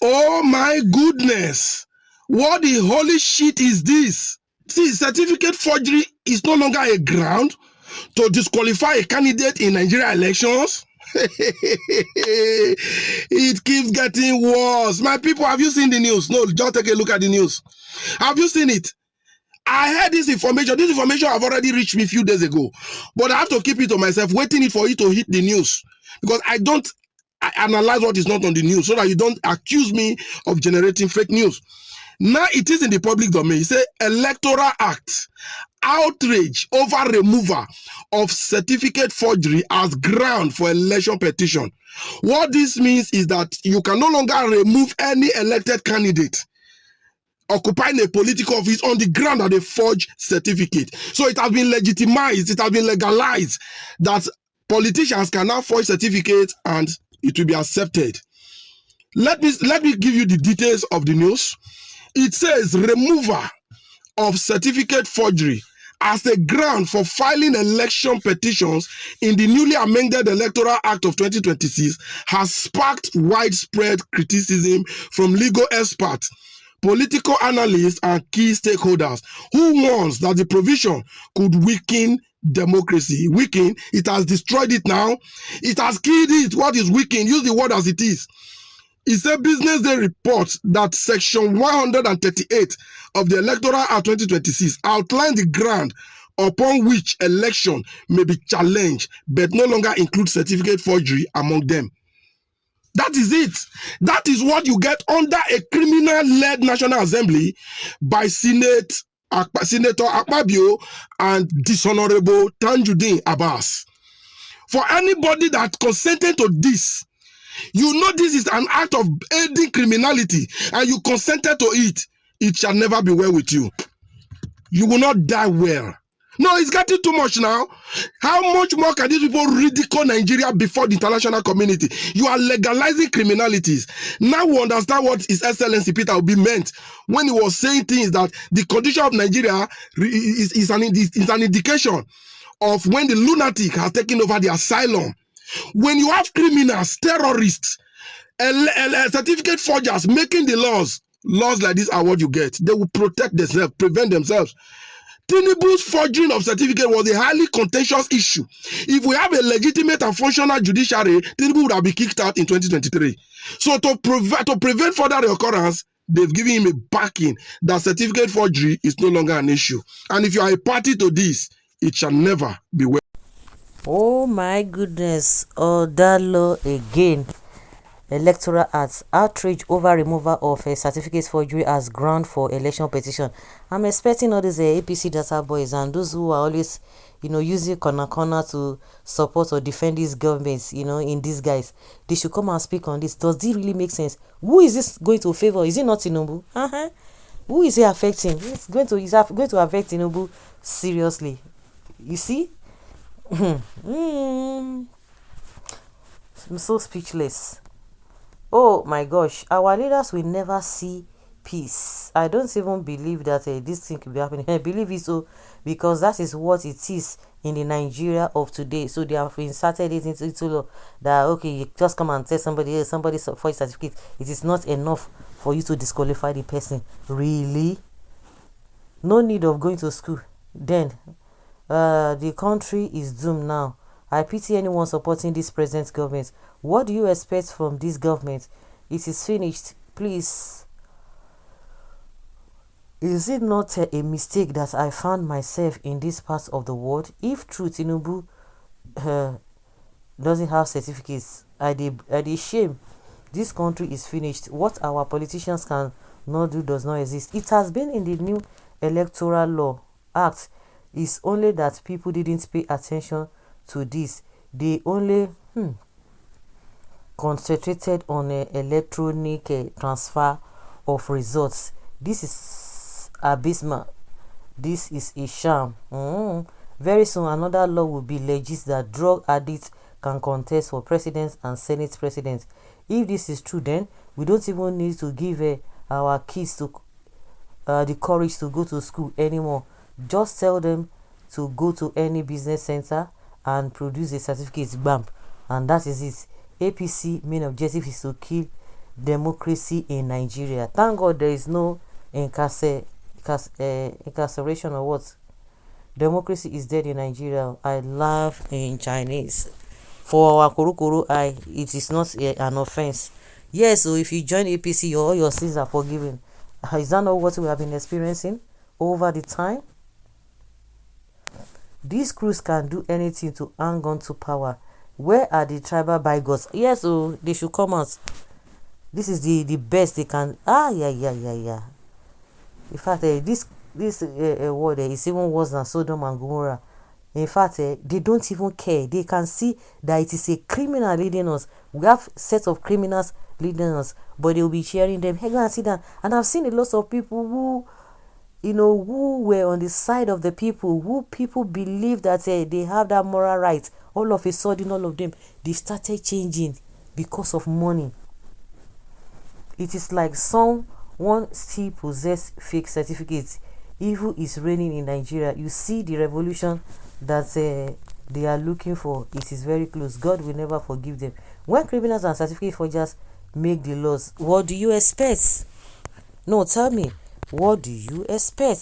Oh my goodness. What the holy shit is this? See, certificate forgery is no longer a ground to disqualify a candidate in Nigeria elections. It keeps getting worse. My people, have you seen the news? No, just take a look at the news. Have you seen it? I heard this information. This information have already reached me a few days ago, but I have to keep it to myself, waiting it for it to hit the news, because I analyze what is not on the news so that you don't accuse me of generating fake news. Now it is in the public domain. It says Electoral Act, outrage over removal of certificate forgery as ground for election petition. What this means is that you can no longer remove any elected candidate occupying a political office on the ground that they forge certificate. So it has been legitimized, it has been legalized that politicians can now forge certificates and it will be accepted. Let me give you the details of the news. It says removal of certificate forgery as a ground for filing election petitions in the newly amended Electoral Act of 2026 has sparked widespread criticism from legal experts, political analysts, and key stakeholders who warns that the provision could weaken democracy. Weaken, it has destroyed it now. It has killed it. What is weaken? Use the word as it is. It's a Business Day report that Section 138 of the Electoral Act 2026 outlines the ground upon which election may be challenged, but no longer include certificate forgery among them. That is it. That is what you get under a criminal-led National Assembly by Senator Akpabio and Dishonorable Tanjudeen Abbas. For anybody that consented to this, you know this is an act of aiding criminality, and you consented to it, it shall never be well with you. You will not die well. No, it's getting too much now. How much more can these people ridicule Nigeria before the international community? You are legalizing criminalities. Now we understand what His Excellency Peter Obi meant when he was saying things that the condition of Nigeria is an indication of when the lunatic has taken over the asylum. When you have criminals, terrorists, certificate forgers making the laws like this are what you get. They will protect themselves, prevent themselves. Tinubu's forging of certificate was a highly contentious issue. If we have a legitimate and functional judiciary, Tinubu would have been kicked out in 2023. So to prevent further recurrence, they've given him a backing that certificate forgery is no longer an issue. And if you are a party to this, it shall never be well. Oh my goodness. Oh, that law again. Electoral Act, outrage over removal of a certificate forgery as ground for election petition. I'm expecting all these APC data boys and those who are always, using corner to support or defend these governments, in disguise. They should come and speak on this. Does this really make sense? Who is this going to favor? Is it not Tinubu? Who is it affecting? It's going to affect Tinubu seriously. You see? I'm so speechless. Oh my gosh, our leaders will never see peace. I don't even believe that this thing could be happening. I believe it so because that is what it is in the Nigeria of today. So they have inserted it into law that okay, you just come and tell somebody for a certificate. It is not enough for you to disqualify the person. Really? No need of going to school. Then the country is doomed now. I pity anyone supporting this present government. What do you expect from this government? It is finished. Please. Is it not a mistake that I found myself in this part of the world? If true, Tinubu doesn't have certificates, I dey shame. This country is finished. What our politicians can not do does not exist. It has been in the new Electoral Law Act. It's only that people didn't pay attention to this. They only concentrated on electronic transfer of results. This is abysmal. This is a sham. Very soon another law will be legislated that drug addicts can contest for president and senate president. If this is true, then we don't even need to give our kids to the courage to go to school anymore. Just tell them to go to any business center and produce a certificate, bam, and that is it. APC main objective is to kill democracy in Nigeria. Thank God there is no incarceration or what. Democracy is dead in Nigeria. I laugh in Chinese. For our Kurukuru eye, it is not an offense. Yes, so if you join APC, all your sins are forgiven. Is that not what we have been experiencing over the time? These crews can do anything to hang on to power. Where are the tribal bigots? Yes, so they should come out. This is the best they can. Yeah. In fact, this word is even worse than Sodom and Gomorrah. In fact, they don't even care. They can see that it is a criminal leading us. We have set of criminals leading us, but they will be cheering them. Hey, go and sit down. And I've seen a lot of people who, who were on the side of the people, who people believe that they have that moral right. All of a sudden, all of them, they started changing because of money. It is like someone still possess fake certificates. Evil is reigning in Nigeria. You see the revolution that they are looking for. It is very close. God will never forgive them. When criminals and certificate forgers make the laws, what do you expect? No, tell me, what do you expect?